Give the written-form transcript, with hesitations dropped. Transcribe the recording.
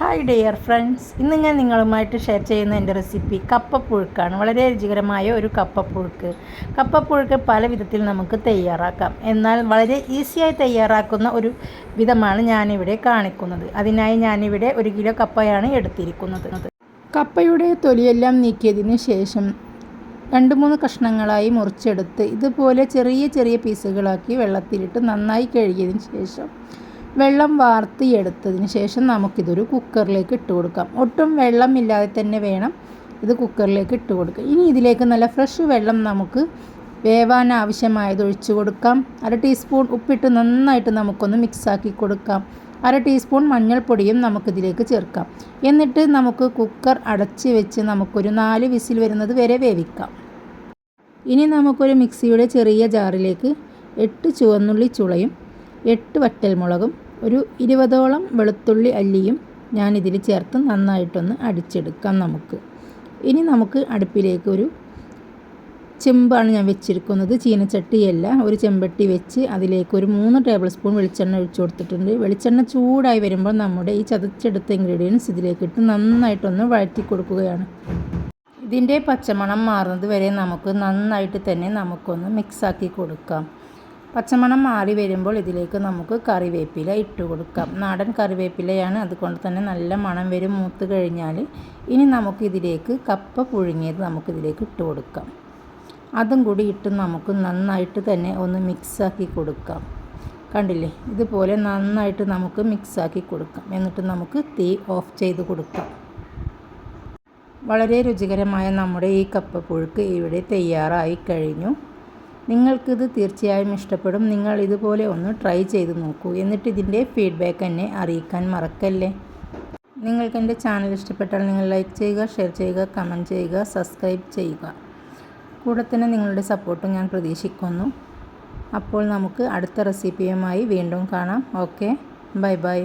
Hi dear friends, ഇന്ന് ഞാൻ നിങ്ങളുമായിട്ട് ഷെയർ ചെയ്യുന്ന എൻ്റെ റെസിപ്പി കപ്പപ്പുഴുക്കാണ്. വളരെ രുചികരമായ ഒരു കപ്പപ്പുഴുക്ക്. കപ്പപ്പുഴുക്ക് പല വിധത്തിൽ നമുക്ക് തയ്യാറാക്കാം. എന്നാൽ വളരെ ഈസിയായി തയ്യാറാക്കുന്ന ഒരു വിധമാണ് ഞാനിവിടെ കാണിക്കുന്നത്. അതിനായി ഞാനിവിടെ 1 കിലോ കപ്പയാണ് എടുത്തിരിക്കുന്നത്. കപ്പയുടെ തൊലിയെല്ലാം നീക്കിയതിന് ശേഷം 2-3 കഷ്ണങ്ങളായി മുറിച്ചെടുത്ത് ഇതുപോലെ ചെറിയ ചെറിയ പീസുകളാക്കി വെള്ളത്തിലിട്ട് നന്നായി കഴുകിയതിന് ശേഷം വെള്ളം വാർത്തിയെടുത്തതിന് ശേഷം നമുക്കിതൊരു കുക്കറിലേക്ക് ഇട്ട് കൊടുക്കാം. ഒട്ടും വെള്ളമില്ലാതെ തന്നെ വേണം ഇത് കുക്കറിലേക്ക് ഇട്ട് കൊടുക്കുക. ഇനി ഇതിലേക്ക് നല്ല ഫ്രഷ് വെള്ളം നമുക്ക് വേവാൻ ആവശ്യമായത് ഒഴിച്ചു കൊടുക്കാം. 1/2 ടീസ്പൂൺ ഉപ്പിട്ട് നന്നായിട്ട് നമുക്കൊന്ന് മിക്സാക്കി കൊടുക്കാം. 1/2 ടീസ്പൂൺ മഞ്ഞൾപ്പൊടിയും നമുക്കിതിലേക്ക് ചേർക്കാം. എന്നിട്ട് നമുക്ക് കുക്കർ അടച്ച് വെച്ച് നമുക്കൊരു 4 വിസിൽ വരുന്നത് വരെ വേവിക്കാം. ഇനി നമുക്കൊരു മിക്സിയുടെ ചെറിയ ജാറിലേക്ക് 8 ചുവന്നുള്ളി ചുളയും 8 വറ്റൽമുളകും ഒരു 20ഓളം വെളുത്തുള്ളി അല്ലിയും ഞാനിതിൽ ചേർത്ത് നന്നായിട്ടൊന്ന് അടിച്ചെടുക്കാം. ഇനി നമുക്ക് അടുപ്പിലേക്ക് ഒരു ചെമ്പാണ് ഞാൻ വെച്ചിരിക്കുന്നത്, ചീനച്ചട്ടിയല്ല. ഒരു ചെമ്പട്ടി വെച്ച് അതിലേക്ക് ഒരു 3 ടേബിൾ സ്പൂൺ വെളിച്ചെണ്ണ ഒഴിച്ചു കൊടുത്തിട്ടുണ്ട്. വെളിച്ചെണ്ണ ചൂടായി വരുമ്പോൾ നമ്മുടെ ഈ ചതച്ചെടുത്ത ഇൻഗ്രീഡിയൻസ് ഇതിലേക്കിട്ട് നന്നായിട്ടൊന്ന് വഴറ്റി കൊടുക്കുകയാണ്. ഇതിൻ്റെ പച്ചമണം മാറുന്നത് വരെ നമുക്ക് നന്നായിട്ട് തന്നെ നമുക്കൊന്ന് മിക്സാക്കി കൊടുക്കാം. പച്ചമണം മാറി വരുമ്പോൾ ഇതിലേക്ക് നമുക്ക് കറിവേപ്പില ഇട്ട് കൊടുക്കാം. നാടൻ കറിവേപ്പിലയാണ്, അതുകൊണ്ട് തന്നെ നല്ല മണം വരും മൂത്ത് കഴിഞ്ഞാൽ. ഇനി നമുക്കിതിലേക്ക് കപ്പ പുഴുങ്ങിയത് നമുക്കിതിലേക്ക് ഇട്ട് കൊടുക്കാം. അതും കൂടി ഇട്ട് നമുക്ക് നന്നായിട്ട് തന്നെ ഒന്ന് മിക്സാക്കി കൊടുക്കാം. കണ്ടില്ലേ, ഇതുപോലെ നന്നായിട്ട് നമുക്ക് മിക്സാക്കി കൊടുക്കാം. എന്നിട്ട് നമുക്ക് തീ ഓഫ് ചെയ്ത് കൊടുക്കാം. വളരെ രുചികരമായ നമ്മുടെ ഈ കപ്പപ്പുഴുക്ക് ഇവിടെ തയ്യാറായി കഴിഞ്ഞു. നിങ്ങൾക്കിത് തീർച്ചയായും ഇഷ്ടപ്പെടും. നിങ്ങൾ ഇതുപോലെ ഒന്ന് ട്രൈ ചെയ്ത് നോക്കൂ. എന്നിട്ട് ഇതിൻ്റെ ഫീഡ്ബാക്ക് എന്നെ അറിയിക്കാൻ മറക്കല്ലേ. നിങ്ങൾക്ക് എൻ്റെ ചാനൽ ഇഷ്ടപ്പെട്ടാൽ നിങ്ങൾ ലൈക്ക് ചെയ്യുക, ഷെയർ ചെയ്യുക, കമൻറ്റ് ചെയ്യുക, സബ്സ്ക്രൈബ് ചെയ്യുക. കൂടെ തന്നെ നിങ്ങളുടെ സപ്പോർട്ടും ഞാൻ പ്രതീക്ഷിക്കുന്നു. അപ്പോൾ നമുക്ക് അടുത്ത റെസിപ്പിയുമായി വീണ്ടും കാണാം. Okay, bye bye.